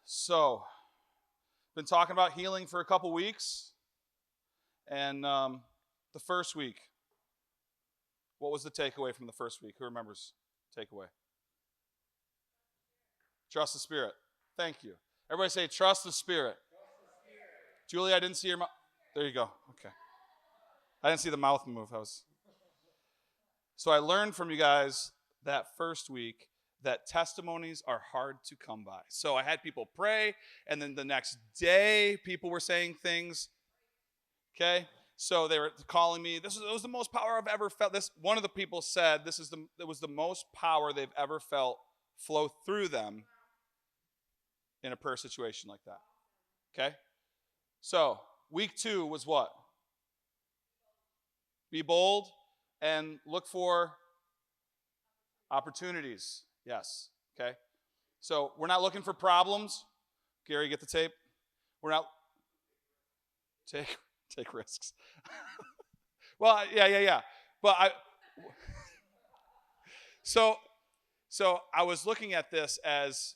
So, been talking about healing for a couple weeks, and the first week, what was the takeaway from the first week? Who remembers takeaway? Trust the Spirit. Thank you. Everybody say, trust the Spirit. Julie, I didn't see your mouth. There you go. Okay. I didn't see the mouth move. So I learned from you guys that first week that testimonies are hard to come by. So I had people pray, and then the next day, people were saying things. Okay? So they were calling me. It was the most power I've ever felt. One of the people said it was the most power they've ever felt flow through them in a prayer situation like that. Okay? So week 2 was what? Be bold and look for opportunities. Yes. Okay? So we're not looking for problems. Gary, get the tape. We're not take risks. Well, yeah. But so I was looking at this as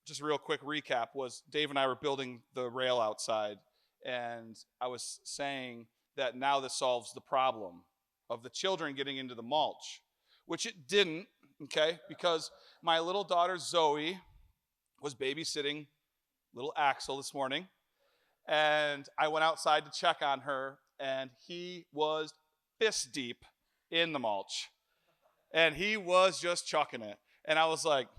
just a real quick recap was Dave and I were building the rail outside, and I was saying that now this solves the problem of the children getting into the mulch, which it didn't, okay, because my little daughter Zoe was babysitting little Axel this morning, and I went outside to check on her, and he was fist deep in the mulch, and he was just chucking it, and I was like,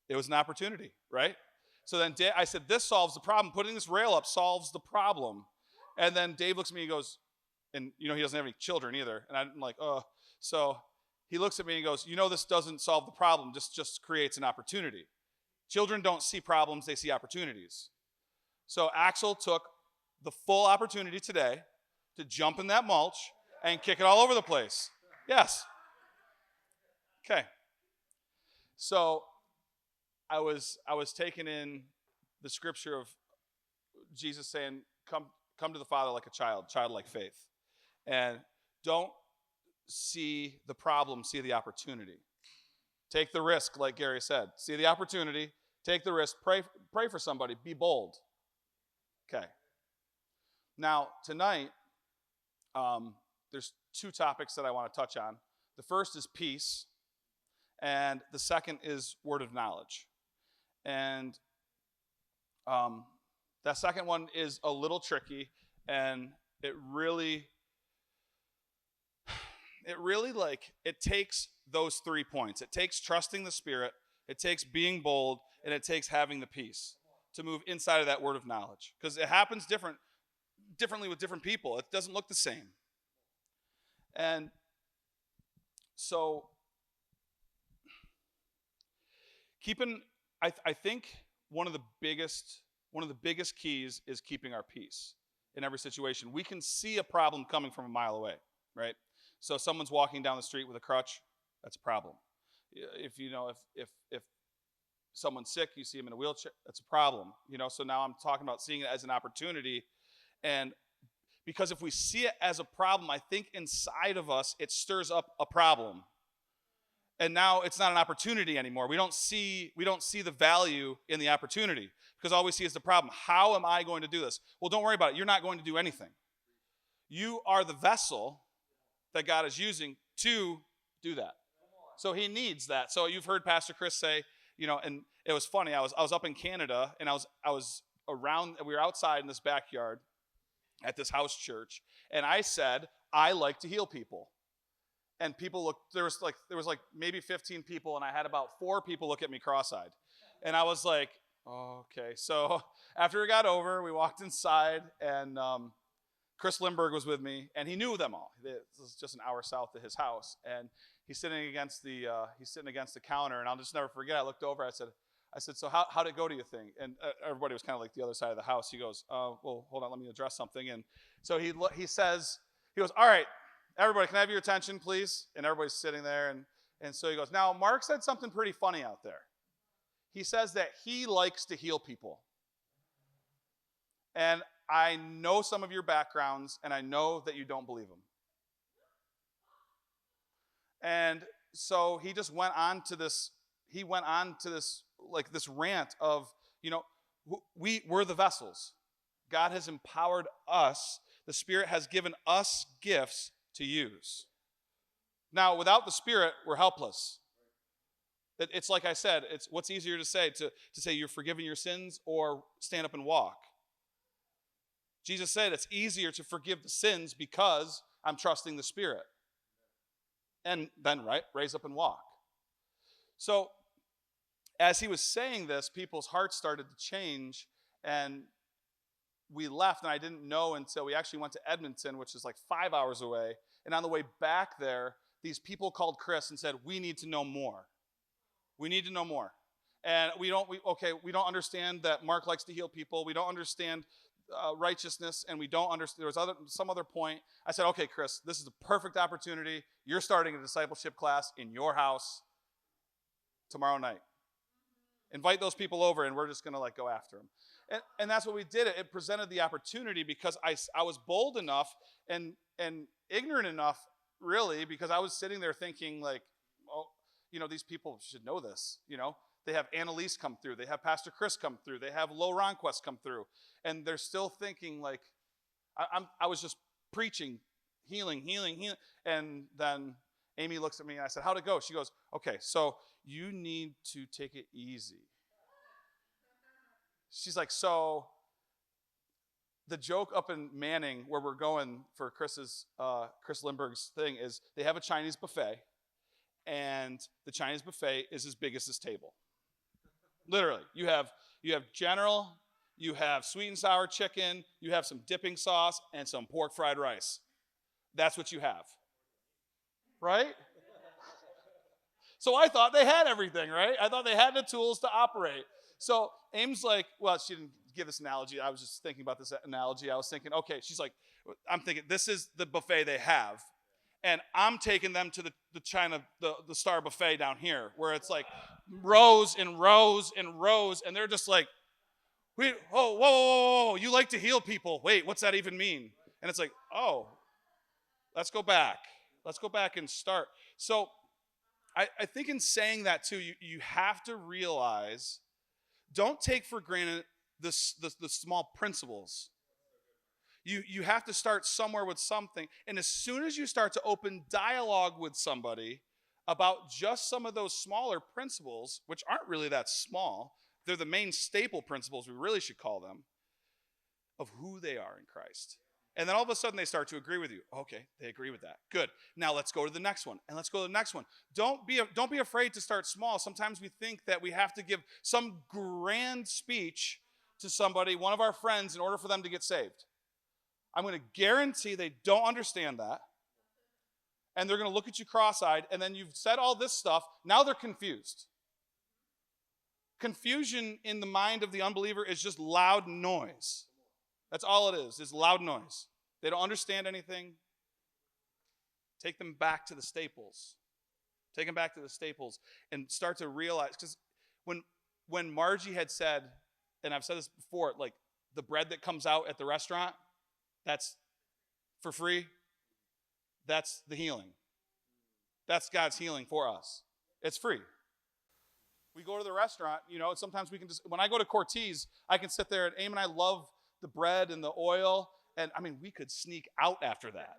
it was an opportunity, right? So then I said, this solves the problem. Putting this rail up solves the problem. And then Dave looks at me and goes, and he doesn't have any children either. And I'm like, oh. So he looks at me and goes, this doesn't solve the problem. This just creates an opportunity. Children don't see problems, they see opportunities. So Axel took the full opportunity today to jump in that mulch and kick it all over the place. Yes. Okay. So I was taking in the scripture of Jesus saying, come to the Father like a child, childlike faith. And don't see the problem, see the opportunity. Take the risk, like Gary said. See the opportunity, take the risk, pray for somebody, be bold. Okay. Now, tonight, there's 2 topics that I want to touch on. The first is peace, and the second is word of knowledge. And that second one is a little tricky, and it really it takes those 3 points. It takes trusting the Spirit, it takes being bold, and it takes having the peace to move inside of that word of knowledge. Because it happens differently with different people. It doesn't look the same. And so I think one of the biggest keys is keeping our peace in every situation. We can see a problem coming from a mile away, right? So someone's walking down the street with a crutch, that's a problem. If someone's sick, you see them in a wheelchair, that's a problem. So now I'm talking about seeing it as an opportunity, and because if we see it as a problem, I think inside of us it stirs up a problem. And now it's not an opportunity anymore. We don't see the value in the opportunity because all we see is the problem. How am I going to do this? Well, don't worry about it. You're not going to do anything. You are the vessel that God is using to do that. So he needs that. So you've heard Pastor Chris say, and it was funny. I was up in Canada, and we were outside in this backyard at this house church, and I said, I like to heal people. And people looked, there was like maybe 15 people, and I had about 4 people look at me cross-eyed. And I was like, oh, okay. So after it got over, we walked inside, and Chris Lindbergh was with me, and he knew them all. This is just an hour south of his house. And he's sitting against the counter, and I'll just never forget. I looked over, I said, so how'd it go, do you think? And everybody was kind of like the other side of the house. He goes, well, hold on, let me address something. And so he goes, all right, everybody, can I have your attention, please? And everybody's sitting there. And so he goes, now, Mark said something pretty funny out there. He says that he likes to heal people. And I know some of your backgrounds, and I know that you don't believe him. And so he just went on to this this rant of, we're the vessels. God has empowered us. The Spirit has given us gifts to use. Now, without the Spirit, we're helpless. It's like I said, it's what's easier to say, to say you're forgiven your sins or stand up and walk. Jesus said it's easier to forgive the sins because I'm trusting the Spirit. And then, raise up and walk. So, as he was saying this, people's hearts started to change, and we left, and I didn't know until we actually went to Edmonton, which is like 5 hours away. And on the way back there, these people called Chris and said, we need to know more. We need to know more. And we don't understand that Mark likes to heal people. We don't understand righteousness, and we don't understand. There was some other point. I said, okay, Chris, this is a perfect opportunity. You're starting a discipleship class in your house tomorrow night. Invite those people over, and we're just going to go after them. And that's what we did. It presented the opportunity because I was bold enough and ignorant enough, really, because I was sitting there thinking these people should know this. They have Annalise come through. They have Pastor Chris come through. They have Lo Ronquest come through. And they're still thinking I was just preaching, healing. And then Amy looks at me and I said, how'd it go? She goes, okay, so you need to take it easy. She's like, so the joke up in Manning where we're going for Chris Lindbergh's thing is they have a Chinese buffet, and the Chinese buffet is as big as this table. Literally, you have general, you have sweet and sour chicken, you have some dipping sauce, and some pork fried rice. That's what you have, right? So I thought they had everything, right? I thought they had the tools to operate. So Ames she didn't give this analogy. I was just thinking about this analogy. I was thinking, okay, she's like, I'm thinking this is the buffet they have. And I'm taking them to the China, the Star Buffet down here, where it's like rows and rows and rows. And they're just like, wait, whoa, you like to heal people. Wait, what's that even mean? And it's like, oh, let's go back. Let's go back and start. So I think in saying that too, you have to realize, don't take for granted the small principles. You have to start somewhere with something. And as soon as you start to open dialogue with somebody about just some of those smaller principles, which aren't really that small, they're the main staple principles, we really should call them, of who they are in Christ. And then all of a sudden they start to agree with you. Okay, they agree with that. Good. Now let's go to the next one. And let's go to the next one. Don't be afraid to start small. Sometimes we think that we have to give some grand speech to somebody, one of our friends, in order for them to get saved. I'm going to guarantee they don't understand that. And they're going to look at you cross-eyed, and then you've said all this stuff. Now they're confused. Confusion in the mind of the unbeliever is just loud noise. That's all it is loud noise. They don't understand anything. Take them back to the staples. Take them back to the staples and start to realize, because when Margie had said, and I've said this before, the bread that comes out at the restaurant, that's for free. That's the healing. That's God's healing for us. It's free. We go to the restaurant, sometimes we can just, when I go to Cortez, I can sit there, and Aim and I love the bread and the oil, and we could sneak out after that.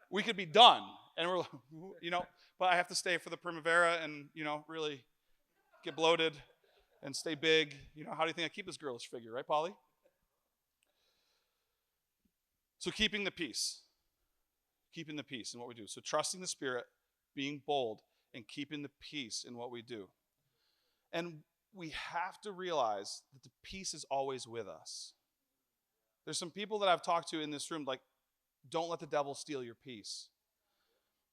We could be done, and we're, but I have to stay for the Primavera and, really get bloated and stay big. How do you think I keep this girlish figure, right, Polly? So keeping the peace in what we do. So trusting the Spirit, being bold, and keeping the peace in what we do. And we have to realize that the peace is always with us. There's some people that I've talked to in this room, don't let the devil steal your peace.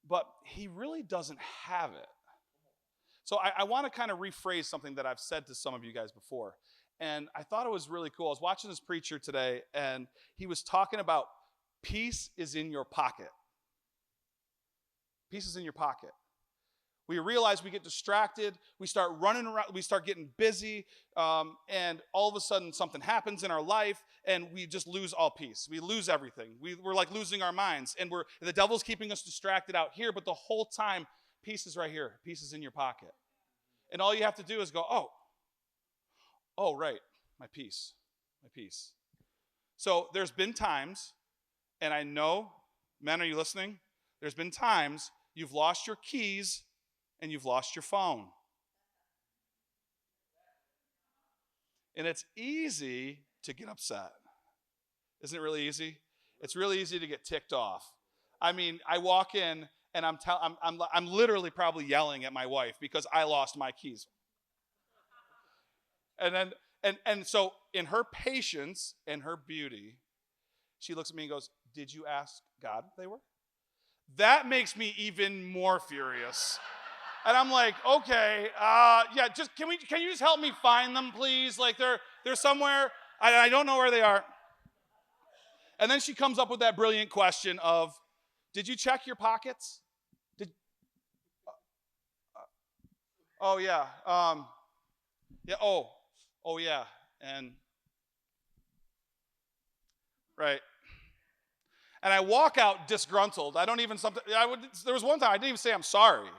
But he really doesn't have it. So I want to kind of rephrase something that I've said to some of you guys before. And I thought it was really cool. I was watching this preacher today, and he was talking about peace is in your pocket. Peace is in your pocket. We realize we get distracted, we start running around, we start getting busy, and all of a sudden something happens in our life, and we just lose all peace. We lose everything. We're like losing our minds, and the devil's keeping us distracted out here, but the whole time, peace is right here. Peace is in your pocket. And all you have to do is go, oh, Oh, right, my peace, my peace. So there's been times, and I know, men, are you listening? There's been times you've lost your keys and you've lost your phone. And it's easy to get upset. Isn't it really easy? It's really easy to get ticked off. I mean, I walk in and I'm literally probably yelling at my wife because I lost my keys. And then and so in her patience and her beauty, she looks at me and goes, "Did you ask God if they were?" That makes me even more furious. And I'm like, okay, yeah, just can you just help me find them, please? Like they're somewhere. I don't know where they are. And then she comes up with that brilliant question of, did you check your pockets? Did oh yeah. Yeah, oh yeah. And right. And I walk out disgruntled. There was one time I didn't even say I'm sorry.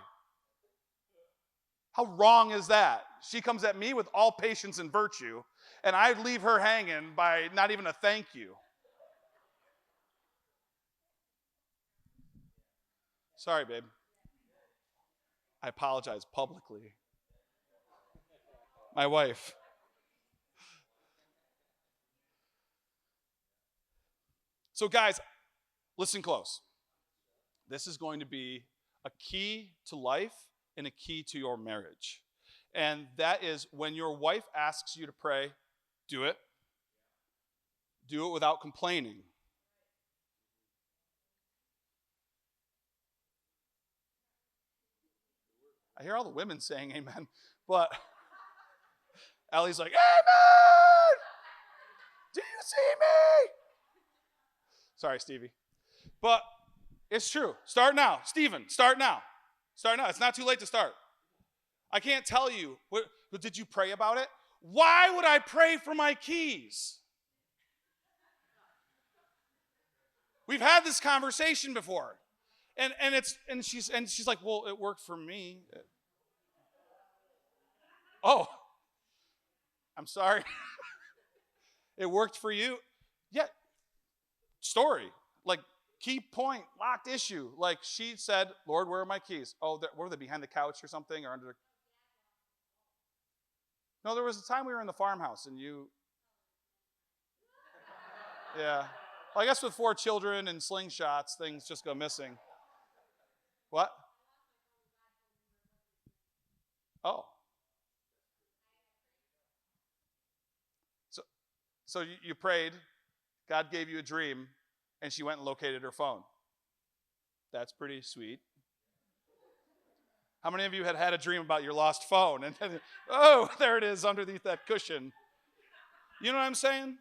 How wrong is that? She comes at me with all patience and virtue, and I leave her hanging by not even a thank you. Sorry, babe. I apologize publicly. My wife. So, guys, listen close. This is going to be a key to life and a key to your marriage. And that is when your wife asks you to pray, do it. Do it without complaining. I hear all the women saying amen, but Ellie's like, amen! Do you see me? Sorry, Stevie. But it's true. Start now. Stephen, start now. Start now. It's not too late to start. I can't tell you. But did you pray about it? Why would I pray for my keys? We've had this conversation before. And she's like, well, it worked for me. Oh, I'm sorry. It worked for you. Yeah. Story. Like, key point, locked issue. Like, she said, Lord, where are my keys? Oh, were they behind the couch or something, or under the... No, there was a time we were in the farmhouse and you... Yeah. Well, I guess with 4 children and slingshots, things just go missing. What? Oh. So you prayed, God gave you a dream, and she went and located her phone. That's pretty sweet. How many of you had a dream about your lost phone? And then, oh, there it is underneath that cushion. You know what I'm saying?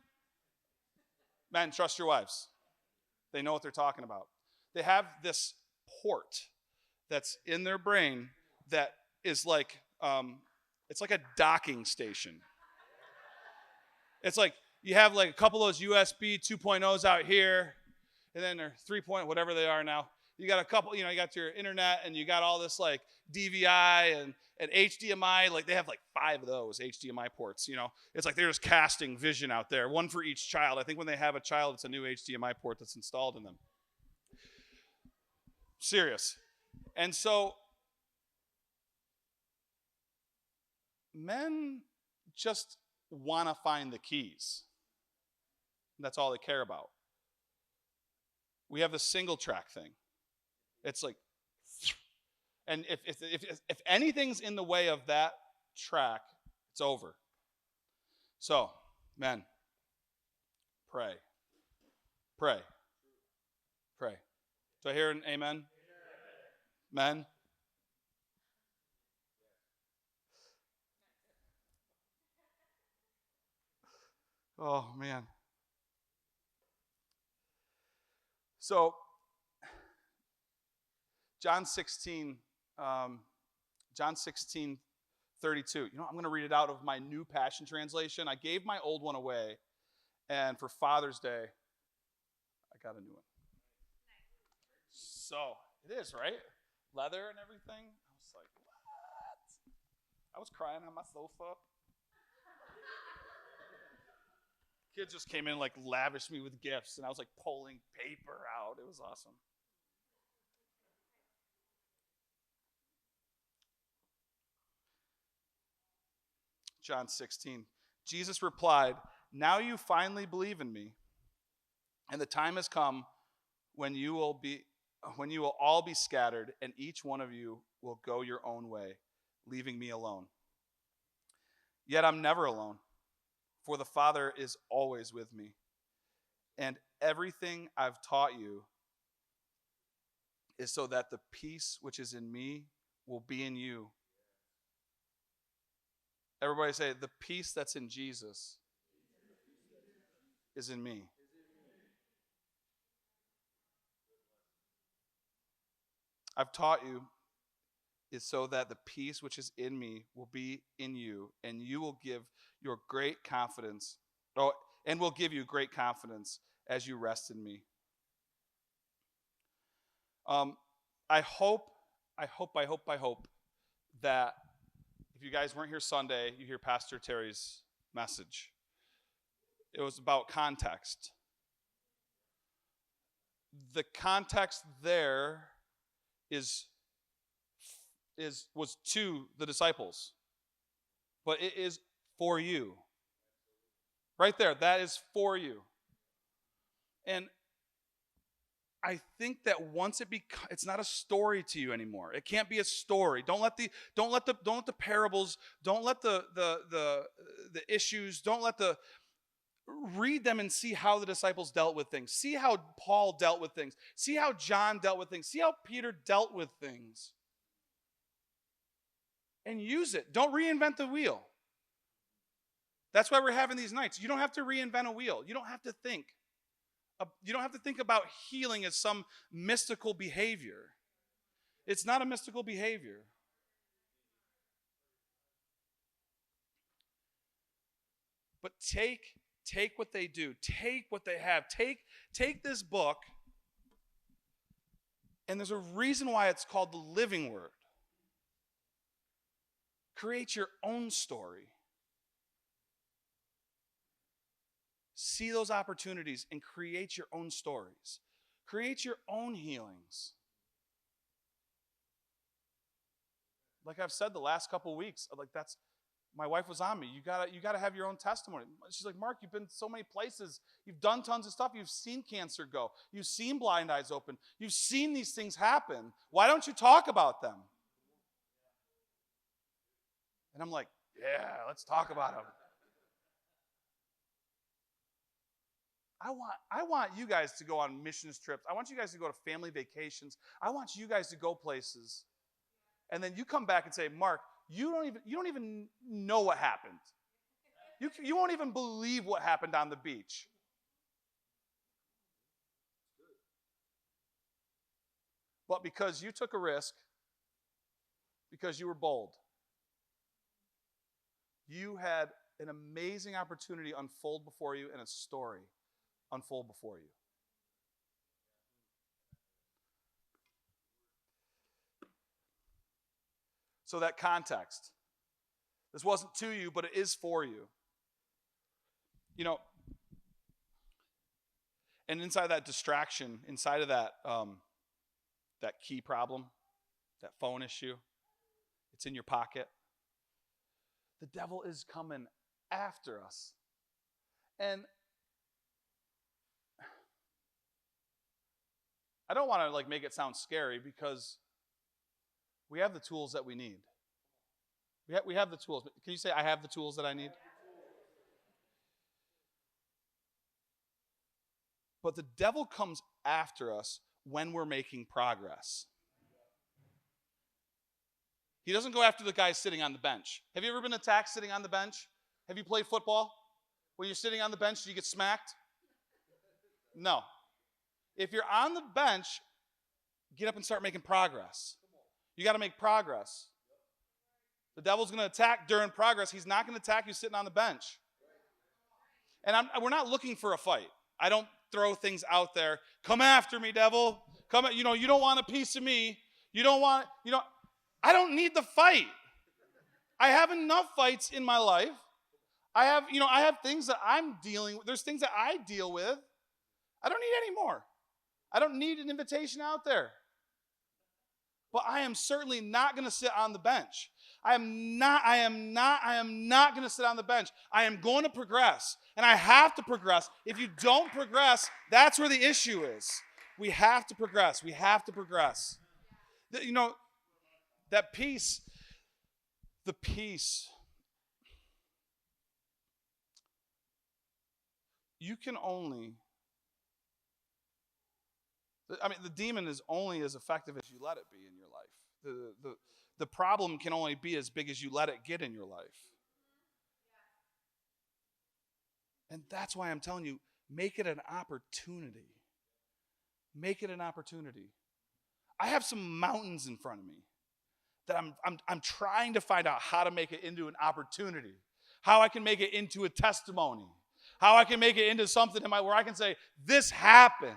Men, trust your wives. They know what they're talking about. They have this port that's in their brain that is like, it's like a docking station. It's like you have like a couple of those USB 2.0s out here, and then they're 3. Whatever they are now. You got a couple, you got your internet, and you got all this like DVI and HDMI. Like they have like 5 of those HDMI ports. It's like they're just casting vision out there, one for each child. I think when they have a child, it's a new HDMI port that's installed in them. Serious. And so men just want to find the keys. That's all they care about. We have the single track thing. It's like, and if anything's in the way of that track, it's over. So, men, pray. Pray. Pray. Do I hear an amen? Men? Oh, man. So, John 16, 32. I'm going to read it out of my New Passion Translation. I gave my old one away, and for Father's Day, I got a new one. So, it is, right? Leather and everything. I was like, what? I was crying on my sofa. Kids just came in, like, lavished me with gifts, and I was, like, pulling paper out. It was awesome. John 16. Jesus replied, "Now you finally believe in me, and the time has come when you will all be scattered, and each one of you will go your own way, leaving me alone. Yet I'm never alone, for the Father is always with me. And everything I've taught you is so that the peace which is in me will be in you." Everybody say, the peace that's in Jesus is in me. I've taught you is so that the peace which is in me will be in you, and you will give your great confidence, and will give you great confidence as you rest in me. I hope that if you guys weren't here Sunday, you hear Pastor Terry's message. It was about context. The context there was to the disciples, but it is for you. Right there, that is for you. And I think that once it's not a story to you anymore. It can't be a story. Don't let the parables, don't let the issues, read them and see how the disciples dealt with things. See how Paul dealt with things. See how John dealt with things. See how Peter dealt with things. And use it. Don't reinvent the wheel. That's why we're having these nights. You don't have to reinvent a wheel. You don't have to think. You don't have to think about healing as some mystical behavior. It's not a mystical behavior. But take what they do. Take what they have. Take this book, and there's a reason why it's called the Living Word. Create your own story. See those opportunities and create your own stories. Create your own healings. Like I've said the last couple of weeks, my wife was on me. You gotta have your own testimony. She's like, Mark, you've been so many places. You've done tons of stuff. You've seen cancer go. You've seen blind eyes open. You've seen these things happen. Why don't you talk about them? And I'm like, yeah, let's talk about them. I want you guys to go on missions trips. I want you guys to go to family vacations. I want you guys to go places. And then you come back and say, Mark, you don't even know what happened. You won't even believe what happened on the beach. But because you took a risk, because you were bold, you had an amazing opportunity unfold before you and a story unfold before you. So that context. This wasn't to you, but it is for you. And inside that distraction, inside of that key problem, that phone issue, it's in your pocket. The devil is coming after us. And I don't want to make it sound scary, because we have the tools that we need. We have the tools. Can you say, I have the tools that I need? But the devil comes after us when we're making progress. He doesn't go after the guy sitting on the bench. Have you ever been attacked sitting on the bench? Have you played football? When you're sitting on the bench, do you get smacked? No. If you're on the bench, get up and start making progress. You got to make progress. The devil's going to attack during progress. He's not going to attack you sitting on the bench. And we're not looking for a fight. I don't throw things out there. Come after me, devil. Come, you don't want a piece of me. I don't need the fight. I have enough fights in my life. I have things that I'm dealing with. There's things that I deal with. I don't need any more. I don't need an invitation out there. But I am certainly not going to sit on the bench. I am not going to sit on the bench. I am going to progress. And I have to progress. If you don't progress, that's where the issue is. We have to progress. We have to progress. That peace, the peace, you can only, the demon is only as effective as you let it be in your life. The problem can only be as big as you let it get in your life. And that's why I'm telling you, make it an opportunity. Make it an opportunity. I have some mountains in front of me that I'm trying to find out how to make it into an opportunity, how I can make it into a testimony, how I can make it into something where I can say, this happened.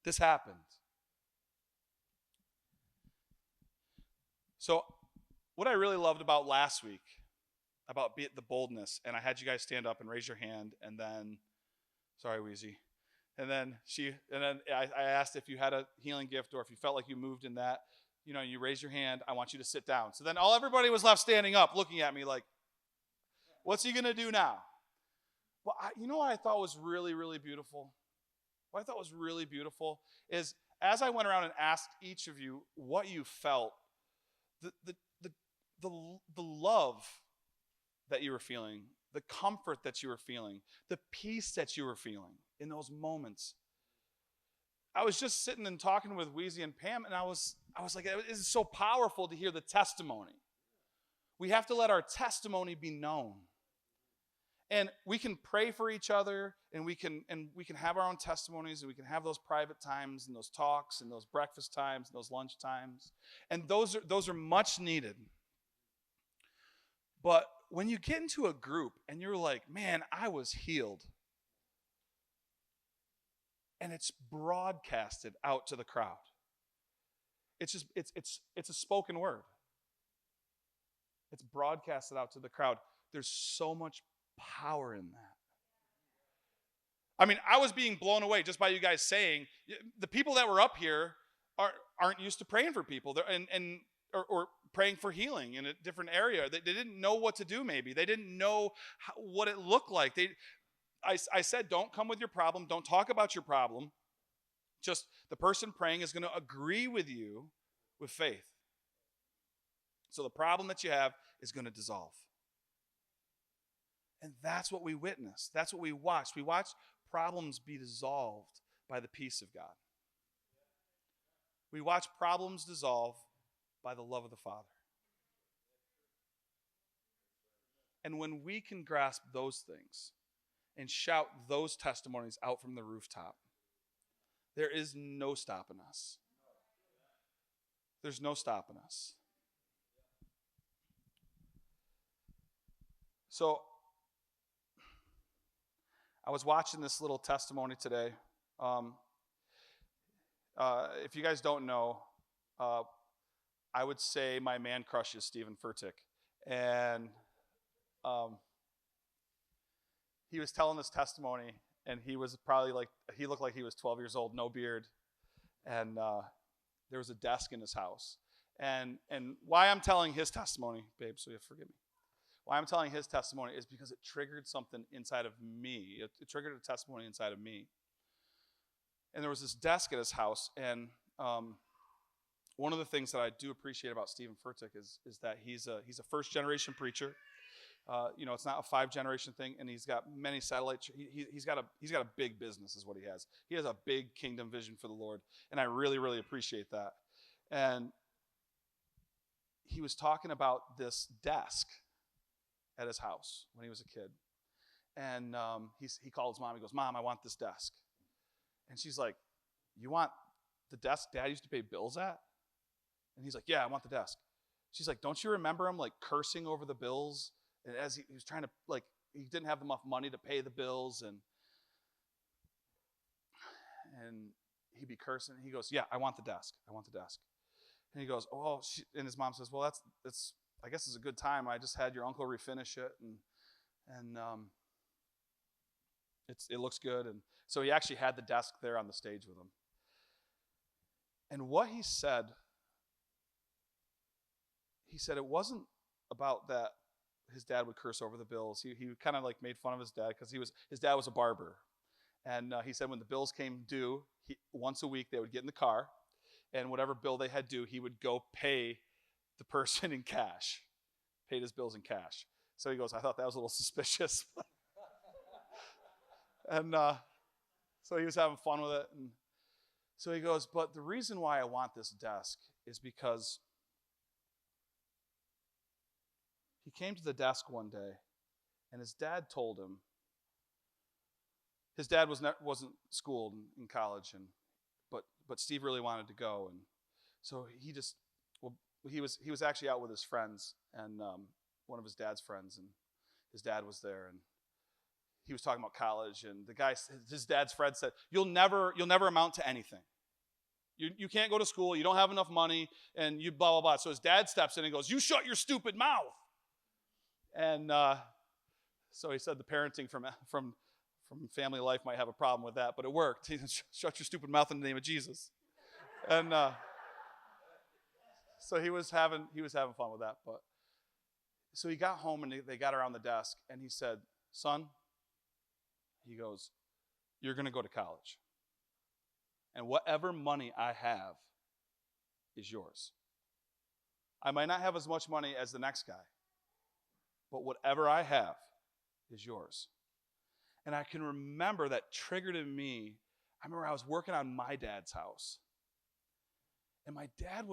This happened. So what I really loved about last week, about the boldness, and I had you guys stand up and raise your hand, and then, sorry, Wheezy, and then I asked if you had a healing gift or if you felt like you moved in that, you raise your hand, I want you to sit down. So then everybody was left standing up looking at me like, what's he going to do now? Well, what I thought was really, really beautiful? What I thought was really beautiful is as I went around and asked each of you what you felt, the love that you were feeling, the comfort that you were feeling, the peace that you were feeling in those moments. I was just sitting and talking with Wheezy and Pam, and I was like, it is so powerful to hear the testimony. We have to let our testimony be known. And we can pray for each other, and we can have our own testimonies, and we can have those private times and those talks and those breakfast times and those lunch times. And those are much needed. But when you get into a group and you're like, man, I was healed, and it's broadcasted out to the crowd. It's a spoken word. It's broadcasted out to the crowd. There's so much power in that. I was being blown away just by you guys saying, the people that were up here aren't used to praying for people or praying for healing in a different area. They didn't know what to do maybe. They didn't know what it looked like. I said, don't come with your problem. Don't talk about your problem. Just the person praying is going to agree with you with faith. So the problem that you have is going to dissolve. And that's what we witnessed. That's what we watched. We watched problems be dissolved by the peace of God. We watched problems dissolve by the love of the Father. And when we can grasp those things and shout those testimonies out from the rooftop, there is no stopping us. There's no stopping us. So, I was watching this little testimony today. If you guys don't know, I would say my man crush is Stephen Furtick. And he was telling this testimony, and he was probably he looked like he was 12 years old, no beard. And there was a desk in his house. And why I'm telling his testimony, babe, so you forgive me. Why I'm telling his testimony is because it triggered something inside of me. It triggered a testimony inside of me. And there was this desk at his house, and one of the things that I do appreciate about Stephen Furtick is that he's a first-generation preacher. It's not a 5-generation thing, and he's got many satellites. He's got a big business, is what he has. He has a big kingdom vision for the Lord, and I really, really appreciate that. And he was talking about this desk at his house when he was a kid. And he called his mom. He goes, Mom, I want this desk. And she's like, you want the desk Dad used to pay bills at? And he's like, yeah, I want the desk. She's like, don't you remember him cursing over the bills? And as he was trying to, he didn't have enough money to pay the bills, and he'd be cursing. He goes, yeah, I want the desk. I want the desk. And he goes, oh, and his mom says, well, I guess it's a good time. I just had your uncle refinish it, and it looks good. And so he actually had the desk there on the stage with him. And what he said it wasn't about that his dad would curse over the bills. He kind of like made fun of his dad because his dad was a barber. And he said when the bills came due, once a week they would get in the car, and whatever bill they had due, he would go pay the person in cash, paid his bills in cash. So he goes, I thought that was a little suspicious. And so he was having fun with it. And so he goes, but the reason why I want this desk is because he came to the desk one day, and his dad told him, his dad wasn't schooled in college, but Steve really wanted to go, and so he was actually out with his friends, and one of his dad's friends, and his dad was there, and he was talking about college, and his dad's friend said, you'll never amount to anything. You can't go to school, you don't have enough money, and you blah, blah, blah. So his dad steps in and goes, you shut your stupid mouth. And so he said the parenting from family life might have a problem with that, but it worked. He said, shut your stupid mouth in the name of Jesus. And so he was having fun with that. But so he got home, and they got around the desk, and he said, son, he goes, you're going to go to college. And whatever money I have is yours. I might not have as much money as the next guy, but whatever I have is yours. And I can remember that triggered in me. I remember I was working on my dad's house. And my dad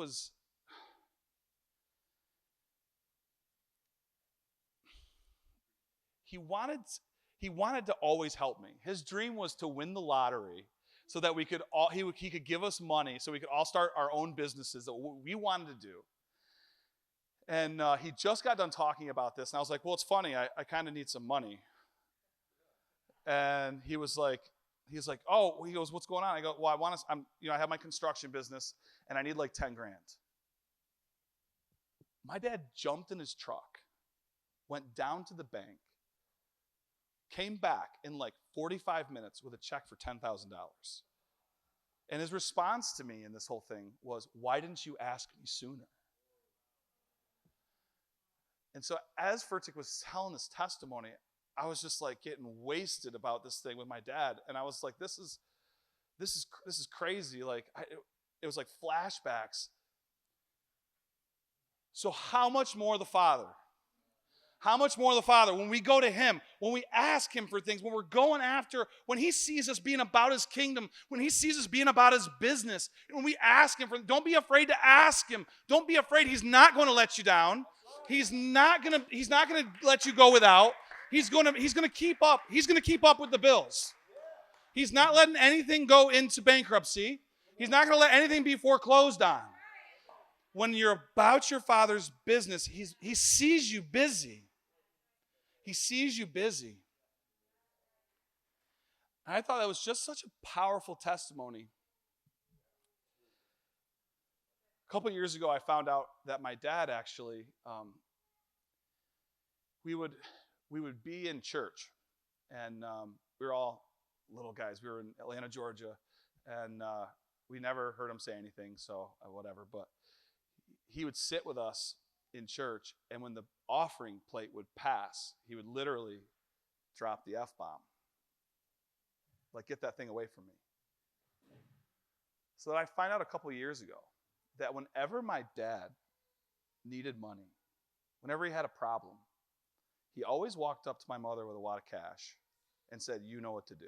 he wanted to always help me. His dream was to win the lottery so that he could give us money so we could all start our own businesses that we wanted to do. And he just got done talking about this, and I was like, well, it's funny, I kind of need some money. And he was like, oh, he goes, what's going on? I go, well, I have my construction business, and I need like 10 grand. My dad jumped in his truck, went down to the bank, came back in like 45 minutes with a check for $10,000. And his response to me in this whole thing was, why didn't you ask me sooner? And so as Furtick was telling this testimony, I was just like getting wasted about this thing with my dad. And I was like, this is crazy. Like it was like flashbacks. So how much more the Father? How much more the Father, when we go to Him, when we ask Him for things, when we're going after, when He sees us being about His kingdom, when He sees us being about His business, when we ask Him don't be afraid to ask Him. Don't be afraid. He's not going to let you down. He's not going to let you go without. He's going to keep up. He's going to keep up with the bills. He's not letting anything go into bankruptcy. He's not going to let anything be foreclosed on. When you're about your Father's business, He sees you busy. He sees you busy. And I thought that was just such a powerful testimony. A couple years ago, I found out that my dad actually, we would be in church, and we were all little guys. We were in Atlanta, Georgia, and we never heard him say anything, so whatever. But he would sit with us in church, and when the offering plate would pass, he would literally drop the F-bomb. Like, get that thing away from me. So that I find out a couple years ago that whenever my dad needed money, whenever he had a problem, he always walked up to my mother with a wad of cash and said, you know what to do.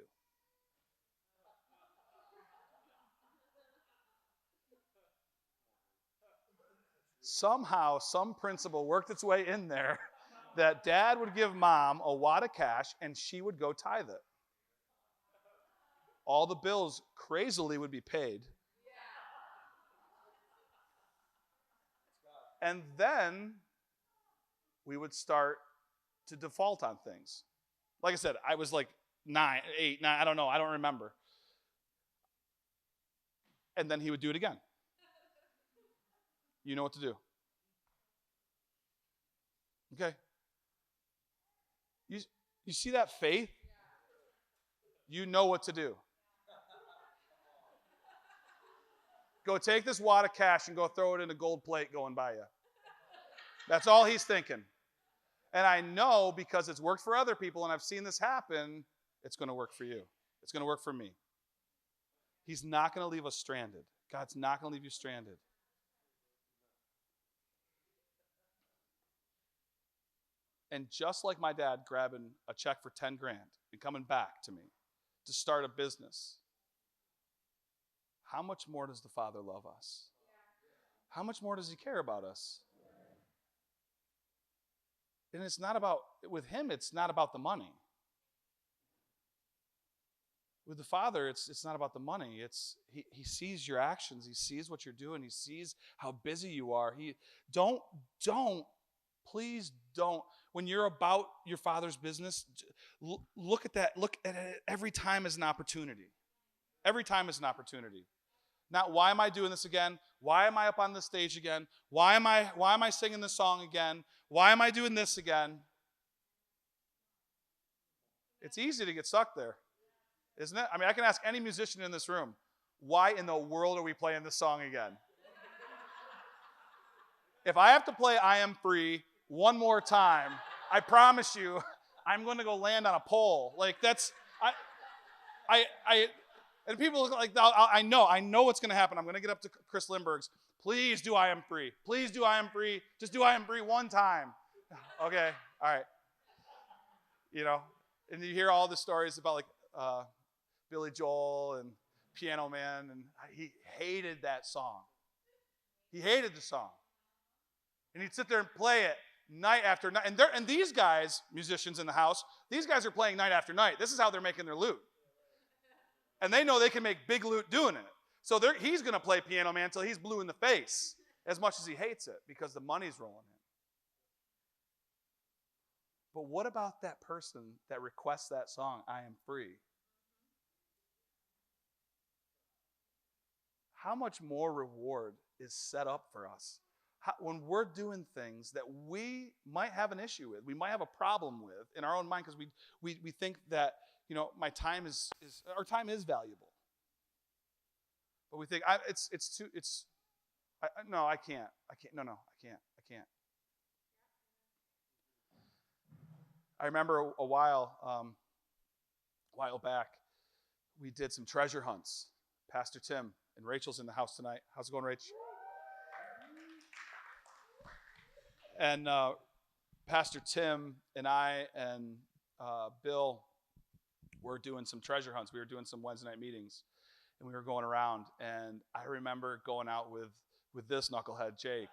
Somehow, some principle worked its way in there that dad would give mom a wad of cash and she would go tithe it. All the bills crazily would be paid. And then we would start to default on things. Like I said, I was like 9, I don't know, I don't remember. And then he would do it again. You know what to do. Okay? You see that faith? You know what to do. Go take this wad of cash and go throw it in a gold plate going by you. That's all he's thinking. And I know because it's worked for other people and I've seen this happen, it's going to work for you. It's going to work for me. He's not going to leave us stranded. God's not going to leave you stranded. And just like my dad grabbing a check for 10 grand and coming back to me to start a business, how much more does the Father love us? How much more does he care about us? And it's not about, with him, it's not about the money. With the Father, it's not about the money. He sees your actions. He sees what you're doing. He sees how busy you are. Please don't. When you're about your Father's business, look at that. Look at it every time as an opportunity. Every time as an opportunity. Not why am I doing this again? Why am I up on this stage again? Why am I singing this song again? Why am I doing this again? It's easy to get stuck there, isn't it? I mean, I can ask any musician in this room, why in the world are we playing this song again? If I have to play I Am Free one more time, I promise you, I'm going to go land on a pole. Like and people look like, I know what's going to happen. I'm going to get up to Chris Lindbergh's. Please do I Am Free. Please do I Am Free. Just do I Am Free one time. Okay, all right. And you hear all the stories about Billy Joel and Piano Man, and he hated that song. He hated the song. And he'd sit there and play it night after night. And these guys, musicians in the house, these guys are playing night after night. This is how they're making their loot. And they know they can make big loot doing it. So he's going to play Piano Man until he's blue in the face, as much as he hates it, because the money's rolling in. But what about that person that requests that song, I Am Free? How much more reward is set up for us when we're doing things that we might have an issue with, we might have a problem with in our own mind, because we think that my time our time is valuable, but we think I can't. I remember a while back, we did some treasure hunts. Pastor Tim and Rachel's in the house tonight. How's it going, Rach? And Pastor Tim and I and Bill were doing some treasure hunts. We were doing some Wednesday night meetings, and we were going around. And I remember going out with this knucklehead, Jake,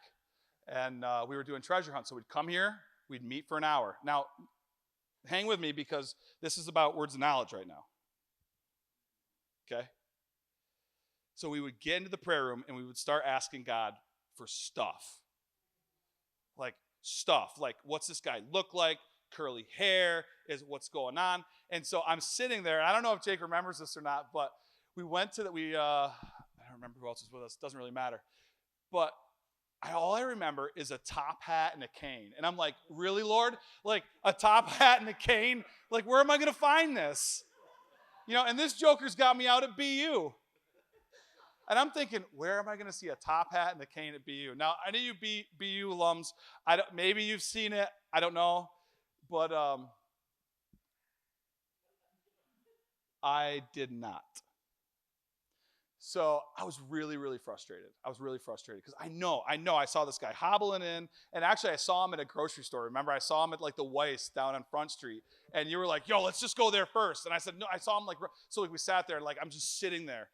and we were doing treasure hunts. So we'd come here, we'd meet for an hour. Now, hang with me, because this is about words of knowledge right now. Okay? So we would get into the prayer room, and we would start asking God for stuff. Like, what's this guy look like? Curly hair, is what's going on? And so I'm sitting there, and I don't know if Jake remembers this or not, but we went to I don't remember who else was with us. Doesn't really matter. But all I remember is a top hat and a cane. And I'm like, really, Lord? Like, a top hat and a cane? Like, where am I going to find this? And this joker's got me out at BU. And I'm thinking, where am I going to see a top hat and a cane at BU? Now, any of you BU alums, maybe you've seen it. I don't know. But I did not. So I was really, really frustrated. Because I know I saw this guy hobbling in. And actually, I saw him at a grocery store. Remember, I saw him at the Weiss down on Front Street. And you were like, yo, let's just go there first. And I said, no, I saw him so we sat there, I'm just sitting there,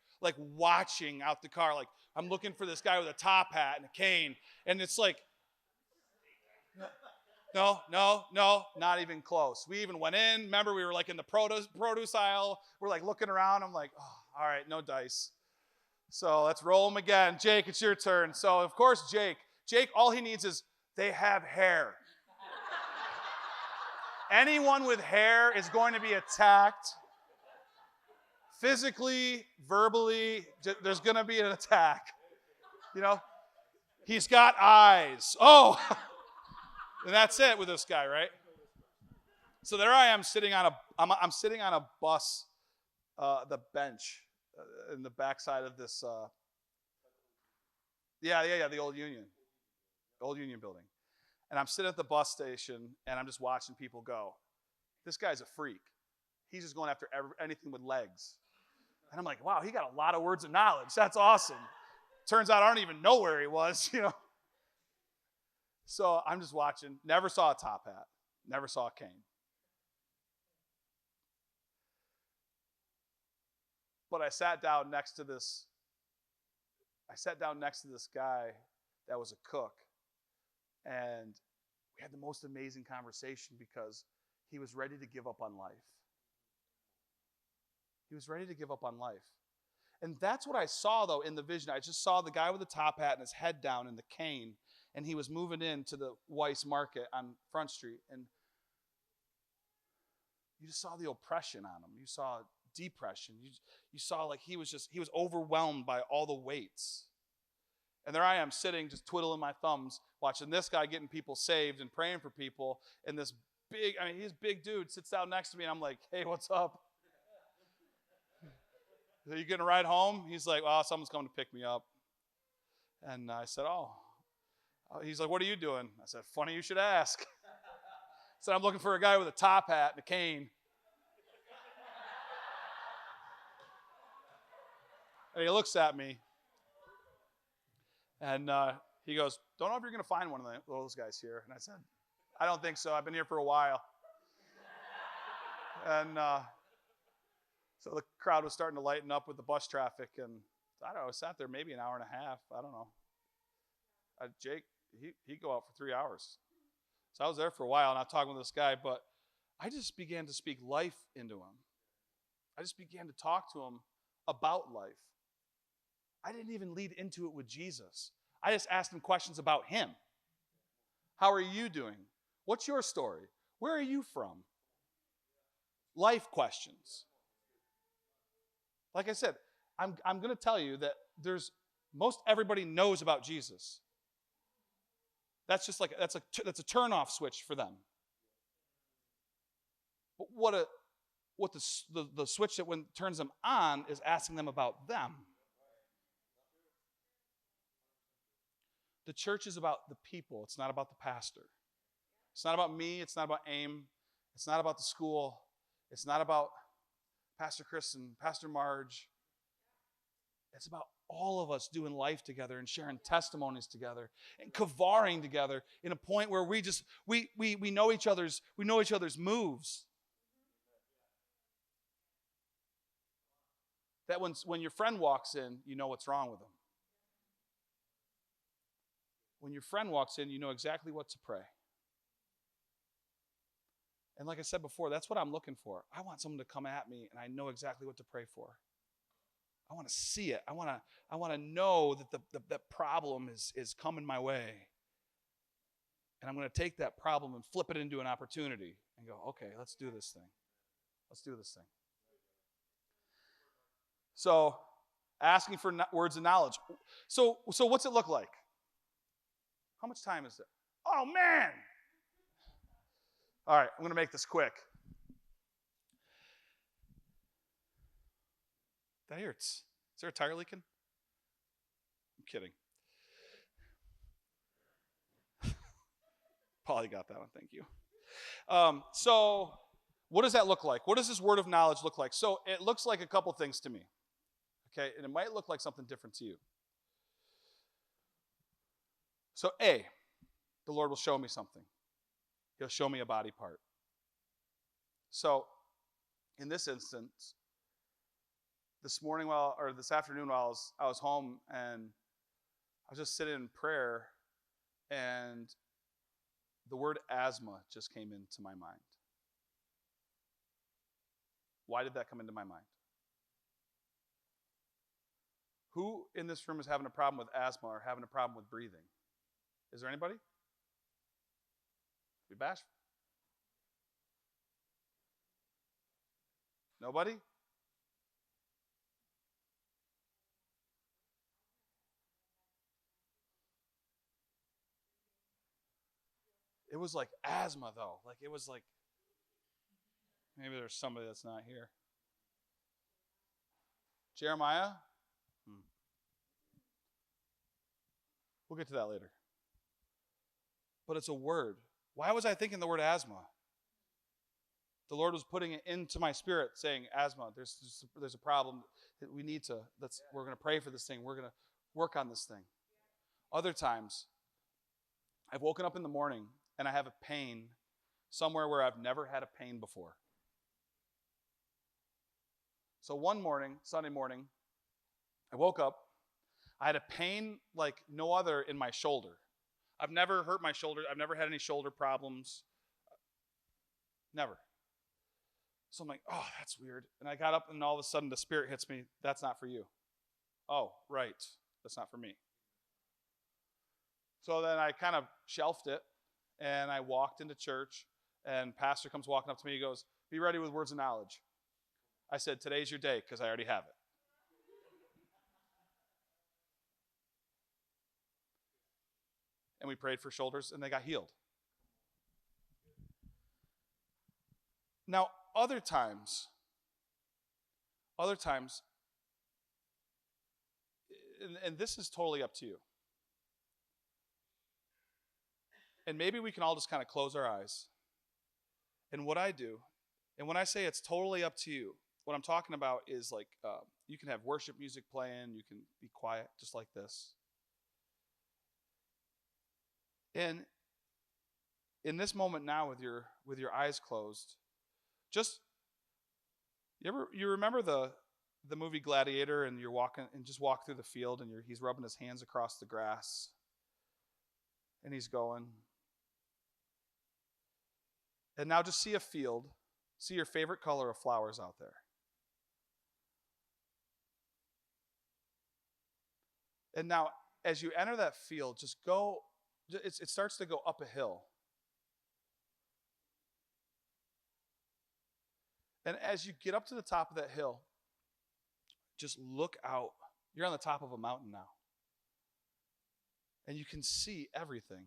watching out the car. I'm looking for this guy with a top hat and a cane. And it's like, no, not even close. We even went in. Remember, we were in the produce aisle. We're looking around. I'm like, oh, all right, no dice. So let's roll them again. Jake, it's your turn. So, of course, Jake, all he needs is, they have hair. Anyone with hair is going to be attacked. Physically, verbally, there's going to be an attack. He's got eyes. Oh, And that's it with this guy, right? So there I am sitting on I'm sitting on a bus, the bench in the backside of this. The old Union building. And I'm sitting at the bus station and I'm just watching people go. This guy's a freak. He's just going after anything with legs. And I'm like, wow, he got a lot of words of knowledge. That's awesome. Turns out I don't even know where he was, So I'm just watching. Never saw a top hat. Never saw a cane. But I sat down next to this guy that was a cook. And we had the most amazing conversation because he was ready to give up on life. He was ready to give up on life. And that's what I saw, though, in the vision. I just saw the guy with the top hat and his head down and the cane, and he was moving into the Weiss Market on Front Street. And you just saw the oppression on him. You saw depression. You saw like he was overwhelmed by all the weights. And there I am sitting, just twiddling my thumbs, watching this guy getting people saved and praying for people. And this he's a big dude, sits down next to me, and I'm like, hey, what's up? Are you getting a ride home? He's like, well, someone's coming to pick me up. And I said, oh. He's like, what are you doing? I said, funny you should ask. I said, I'm looking for a guy with a top hat and a cane. And he looks at me. And he goes, don't know if you're going to find one of those guys here. And I said, I don't think so. I've been here for a while. And so the crowd was starting to lighten up with the bus traffic. And I don't know, I sat there maybe an hour and a half. I don't know. Jake, he'd go out for 3 hours. So I was there for a while, and I'm talking with this guy. But I just began to speak life into him. I just began to talk to him about life. I didn't even lead into it with Jesus. I just asked him questions about him. How are you doing? What's your story? Where are you from? Life questions. Like I said, I'm going to tell you that most everybody knows about Jesus. That's a turn-off switch for them. But what the switch that turns them on is asking them about them. The church is about the people. It's not about the pastor. It's not about me. It's not about AIM. It's not about the school. It's not about Pastor Chris and Pastor Marge. It's about all of us doing life together and sharing testimonies together and kavaring together in a point where we know each other's moves. That when your friend walks in, you know what's wrong with them. When your friend walks in, you know exactly what to pray. And like I said before, that's what I'm looking for. I want someone to come at me and I know exactly what to pray for. I want to see it. I want to know that that problem is coming my way. And I'm going to take that problem and flip it into an opportunity and go, okay, let's do this thing. Let's do this thing. So, asking for words of knowledge. So what's it look like? How much time is it? Oh, man! All right, I'm going to make this quick. That hurts. Is there a tire leaking? I'm kidding. Paul, you got that one. Thank you. So what does that look like? What does this word of knowledge look like? So it looks like a couple things to me. Okay, and it might look like something different to you. So A, the Lord will show me something. He'll show me a body part. So in this instance, this afternoon while I was home and I was just sitting in prayer and the word asthma just came into my mind. Why did that come into my mind? Who in this room is having a problem with asthma or having a problem with breathing? Is there anybody? Be bashful. Nobody? It was like asthma, though. Like, it was like, maybe there's somebody that's not here. Jeremiah? We'll get to that later. But it's a word. Why was I thinking the word asthma? The Lord was putting it into my spirit, saying, asthma, there's a problem. We need to, we're going to pray for this thing. We're going to work on this thing. Other times, I've woken up in the morning and I have a pain somewhere where I've never had a pain before. So one morning, Sunday morning, I woke up. I had a pain like no other in my shoulder. I've never hurt my shoulder. I've never had any shoulder problems. Never. So I'm like, oh, that's weird. And I got up and all of a sudden the Spirit hits me. That's not for you. Oh, right. That's not for me. So then I kind of shelved it and I walked into church and pastor comes walking up to me. He goes, be ready with words of knowledge. I said, today's your day because I already have it. And we prayed for shoulders and they got healed. Now, other times, and this is totally up to you. And maybe we can all just kind of close our eyes. And what I do, and when I say it's totally up to you, what I'm talking about is like you can have worship music playing, you can be quiet just like this. And in this moment now with your eyes closed, just you remember the movie Gladiator, and you're walking and just walk through the field and he's rubbing his hands across the grass and he's going. And now just see a field, see your favorite color of flowers out there. And now as you enter that field, just go, it starts to go up a hill. And as you get up to the top of that hill, just look out. You're on the top of a mountain now. And you can see everything.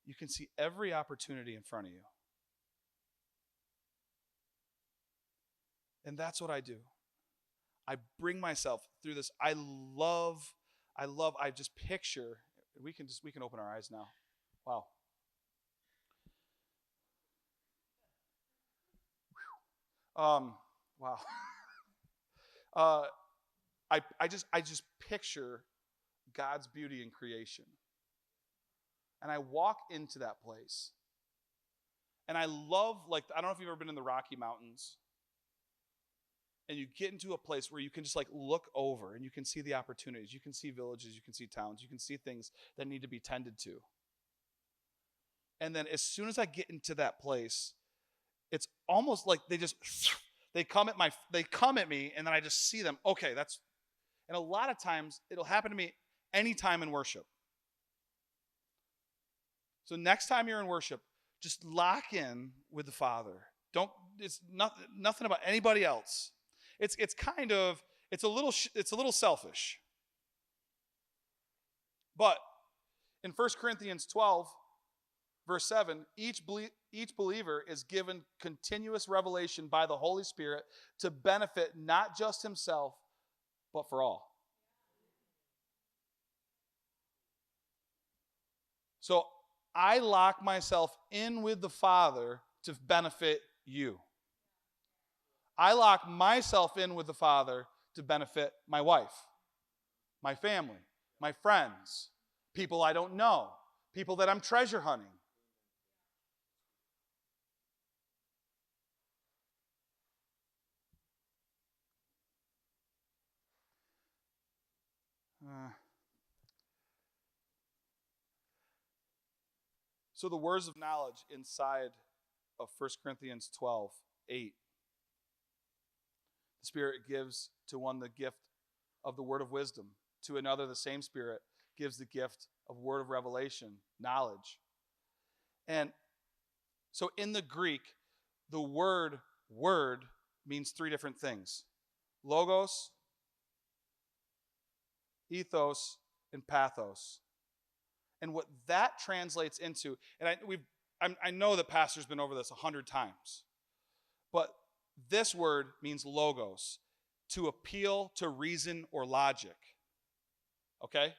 You can see every opportunity in front of you. And that's what I do. I bring myself through this. I just picture, we can open our eyes now. Wow. Wow. I just picture God's beauty in creation. And I walk into that place. And I love, like, I don't know if you've ever been in the Rocky Mountains. And you get into a place where you can just like look over and you can see the opportunities. You can see villages, you can see towns, you can see things that need to be tended to. And then as soon as I get into that place, it's almost like they come at me and then I just see them. Okay, and a lot of times it'll happen to me anytime in worship. So next time you're in worship, just lock in with the Father. It's nothing about anybody else. It's a little selfish. But in 1 Corinthians 12, verse 7, each believer is given continuous revelation by the Holy Spirit to benefit not just himself, but for all. So I lock myself in with the Father to benefit you. I lock myself in with the Father to benefit my wife, my family, my friends, people I don't know, people that I'm treasure hunting. So the words of knowledge inside of 1 Corinthians 12:8. The Spirit gives to one the gift of the word of wisdom. To another, the same Spirit gives the gift of word of revelation, knowledge. And so in the Greek, the word means three different things. Logos, ethos, and pathos. And what that translates into, and I know that Pastor's been over this 100 times, but this word means logos, to appeal to reason or logic. Okay?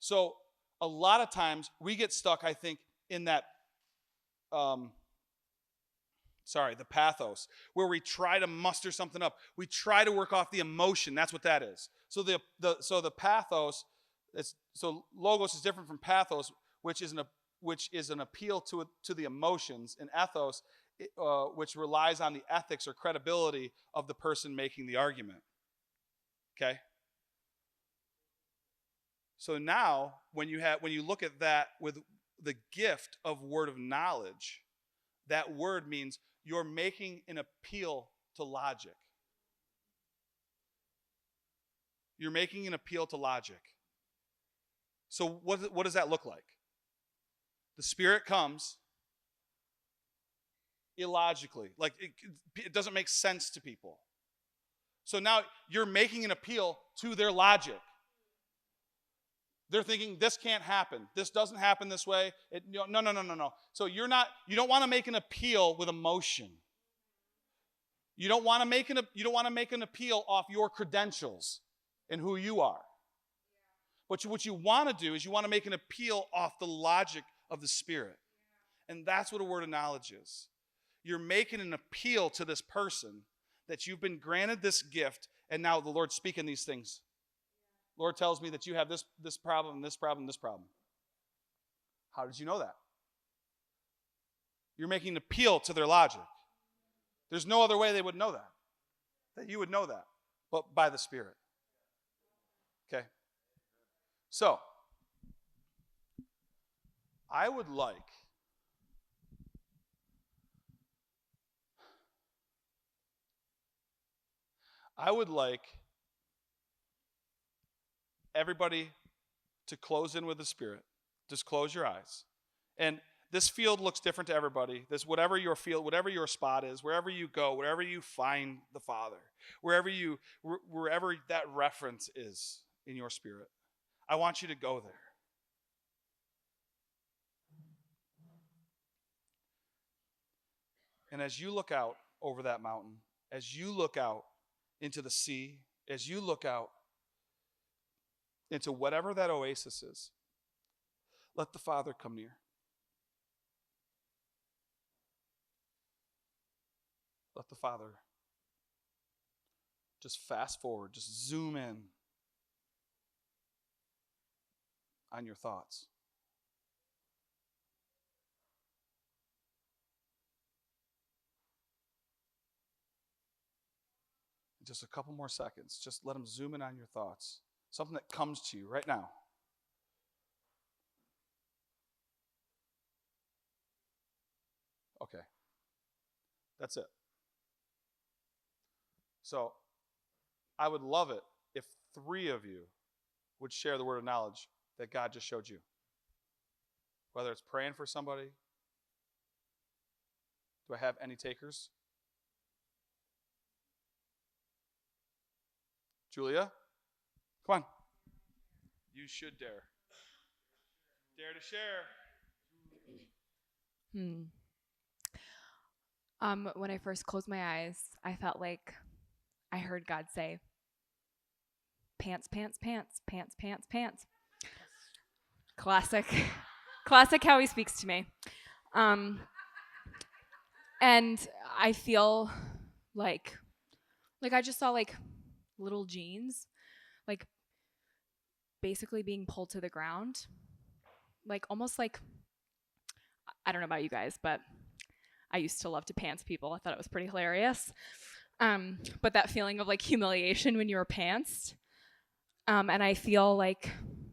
So a lot of times we get stuck, I think, in that, the pathos, where we try to muster something up. We try to work off the emotion. That's what that is. So the pathos, so logos is different from pathos, which is an appeal to the emotions, and ethos, which relies on the ethics or credibility of the person making the argument. Okay? So now, when you look at that with the gift of word of knowledge, that word means you're making an appeal to logic. You're making an appeal to logic. So what does that look like? The Spirit comes illogically. Like it doesn't make sense to people. So now you're making an appeal to their logic. They're thinking, this can't happen. This doesn't happen this way. No. So you don't want to make an appeal with emotion. You don't want to make an appeal off your credentials and who you are. But what you want to do is you want to make an appeal off the logic of the Spirit. And that's what a word of knowledge is. You're making an appeal to this person that you've been granted this gift, and now the Lord's speaking these things. Lord tells me that you have this problem, this problem, this problem. How did you know that? You're making an appeal to their logic. There's no other way they would know that you would know that, but by the Spirit. Okay? So, I would like everybody to close in with the Spirit. Just close your eyes. And this field looks different to everybody. This, whatever your field, whatever your spot is, wherever you go, wherever you find the Father, wherever that reference is in your spirit, I want you to go there. And as you look out over that mountain, as you look out into the sea, as you look out into whatever that oasis is, let the Father come near. Let the Father just fast forward, just zoom in on your thoughts. Just a couple more seconds. Just let him zoom in on your thoughts. Something that comes to you right now. Okay. That's it. So, I would love it if 3 of you would share the word of knowledge that God just showed you. Whether it's praying for somebody. Do I have any takers? Julia? Come on. You should dare. Dare to share. When I first closed my eyes, I felt like I heard God say, pants, pants, pants, pants, pants, pants. Classic how he speaks to me. And I feel like I just saw like little jeans, like basically being pulled to the ground. Like almost like, I don't know about you guys, but I used to love to pants people. I thought it was pretty hilarious. But that feeling of like humiliation when you were pantsed. And I feel like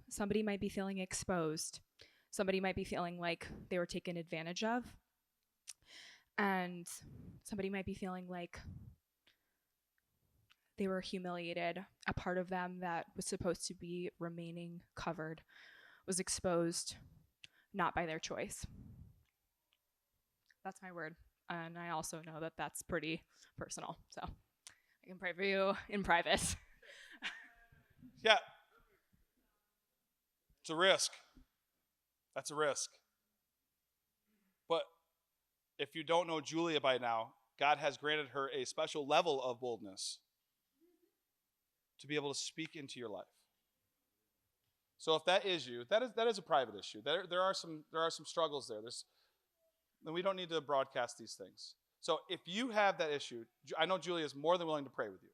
somebody might be feeling exposed. Somebody might be feeling like they were taken advantage of. And somebody might be feeling like they were humiliated. A part of them that was supposed to be remaining covered was exposed, not by their choice. That's my word. And I also know that that's pretty personal. So I can pray for you in private. Yeah. It's a risk. That's a risk. But if you don't know Julia by now, God has granted her a special level of boldness to be able to speak into your life. So if that is you, that is a private issue. There are some struggles there. Then we don't need to broadcast these things. So if you have that issue, I know Julia is more than willing to pray with you.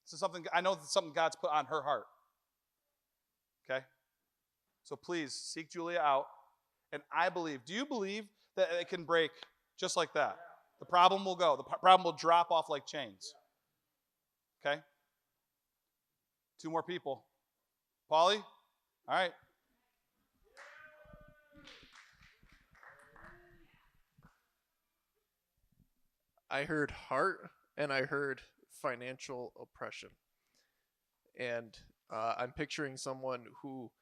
This is something I know that's something God's put on her heart. Okay? So please seek Julia out. And I believe, do you believe that it can break just like that? The problem will go. The problem will drop off like chains. Okay? 2 more people. Paulie? All right. I heard heart and I heard financial oppression. And I'm picturing someone who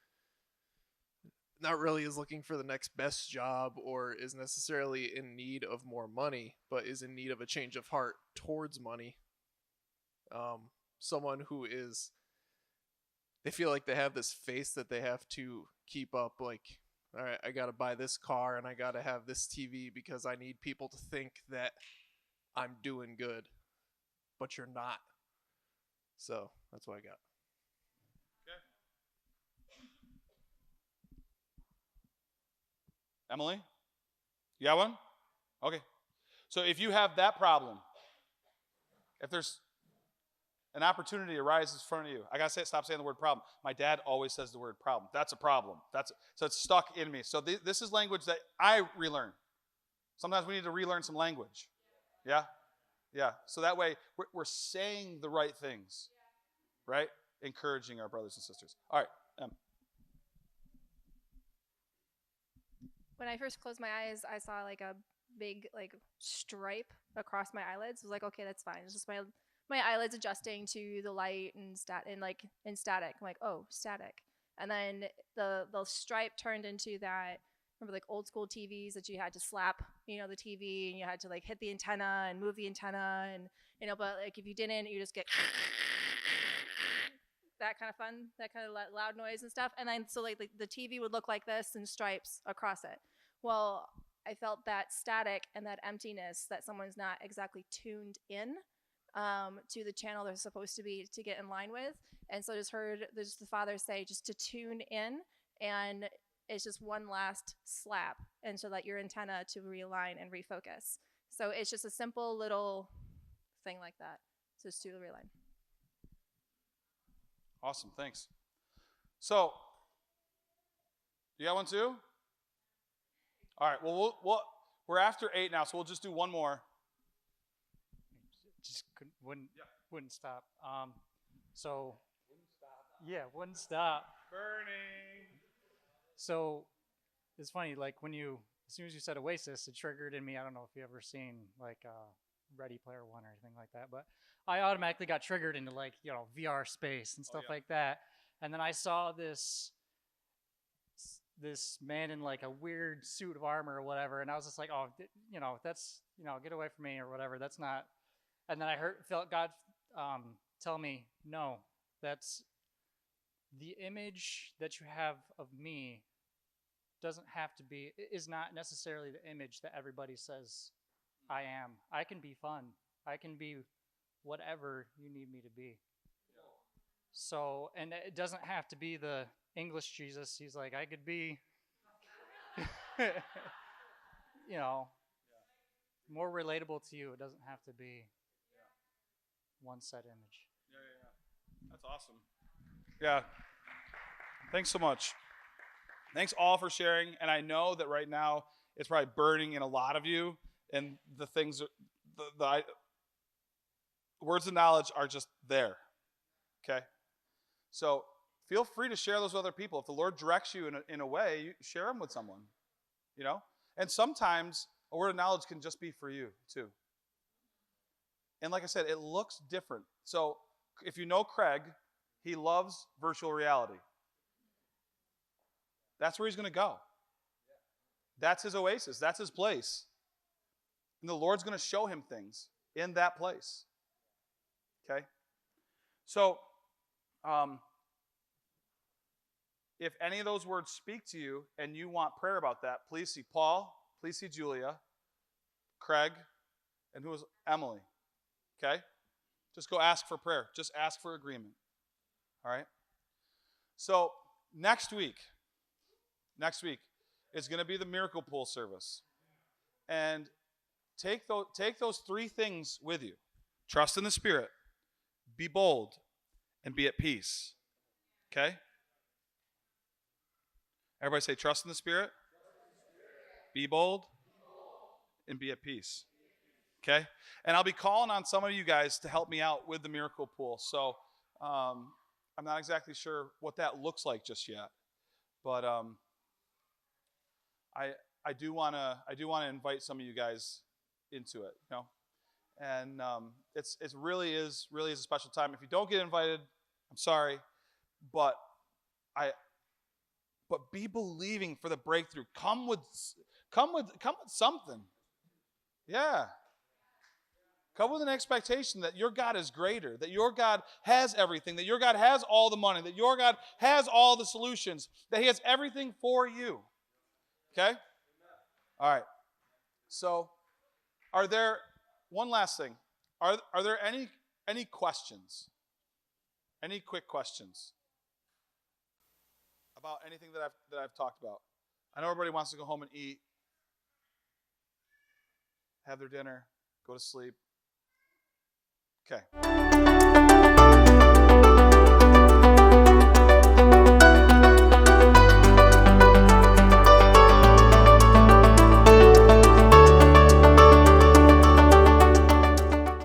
not really is looking for the next best job or is necessarily in need of more money, but is in need of a change of heart towards money. Someone who is, they feel like they have this face that they have to keep up, like, all right, I got to buy this car and I got to have this TV because I need people to think that I'm doing good, but you're not. So that's what I got. Okay. Emily? You got one? Okay. So if you have that problem, if there's an opportunity arises in front of you, I got to stop saying the word problem. My dad always says the word problem. That's a problem. So it's stuck in me. So this is language that I relearn. Sometimes we need to relearn some language. Yeah? Yeah. So that way we're saying the right things, right? Encouraging our brothers and sisters. All right. When I first closed my eyes, I saw like a big like stripe across my eyelids. I was like, okay, that's fine. It's just my eyelids adjusting to the light and static. I'm like, oh, static. And then the stripe turned into that. Remember like old school TVs that you had to slap, the TV, and you had to like hit the antenna and move the antenna, and but like if you didn't, you just get that kind of fun, that kind of loud noise and stuff. And then so like the TV would look like this and stripes across it. Well, I felt that static and that emptiness that someone's not exactly tuned in to the channel they're supposed to be to get in line with. And so I just heard the Father say just to tune in, and it's just one last slap, and so that your antenna to realign and refocus. So it's just a simple little thing like that, just to realign. Awesome, thanks. So, you got one too? All right, well, we're after 8 now, so we'll just do one more. Just wouldn't stop. Wouldn't stop. Burning. So it's funny, like as soon as you said Oasis, it triggered in me. I don't know if you ever seen like Ready Player One or anything like that, but I automatically got triggered into like VR space and stuff like that. And then I saw this man in like a weird suit of armor or whatever, and I was just like, oh, that's get away from me or whatever. That's not. And then I felt God tell me, no, that's the image that you have of me is not necessarily the image that everybody says I am. I can be fun. I can be whatever you need me to be. So, and it doesn't have to be the English Jesus. He's like, I could be, more relatable to you. It doesn't have to be one set image. Yeah. That's awesome. Yeah. Thanks so much. Thanks all for sharing. And I know that right now it's probably burning in a lot of you, and the things, the words of knowledge are just there. Okay? So feel free to share those with other people. If the Lord directs you in a way, you share them with someone. And sometimes a word of knowledge can just be for you too. And like I said, it looks different. So if you know Craig, he loves virtual reality. That's where he's going to go. That's his oasis. That's his place. And the Lord's going to show him things in that place. Okay? So, if any of those words speak to you and you want prayer about that, please see Paul, please see Julia, Craig, and who is Emily. Okay? Just go ask for prayer. Just ask for agreement. All right? So next week is going to be the Miracle Pool service. And take those 3 things with you. Trust in the Spirit, be bold, and be at peace. Okay? Everybody say, trust in the Spirit, be bold, and be at peace. Okay? And I'll be calling on some of you guys to help me out with the Miracle Pool. So I'm not exactly sure what that looks like just yet. But I do want to invite some of you guys into it, you know? And it really is a special time. If you don't get invited, I'm sorry, but be believing for the breakthrough. Come with something. Yeah. Come with an expectation that your God is greater, that your God has everything, that your God has all the money, that your God has all the solutions, that he has everything for you. Okay? All right. So, one last thing. Are there any questions? Any quick questions about anything that I've talked about? I know everybody wants to go home and eat, have their dinner, go to sleep. Okay.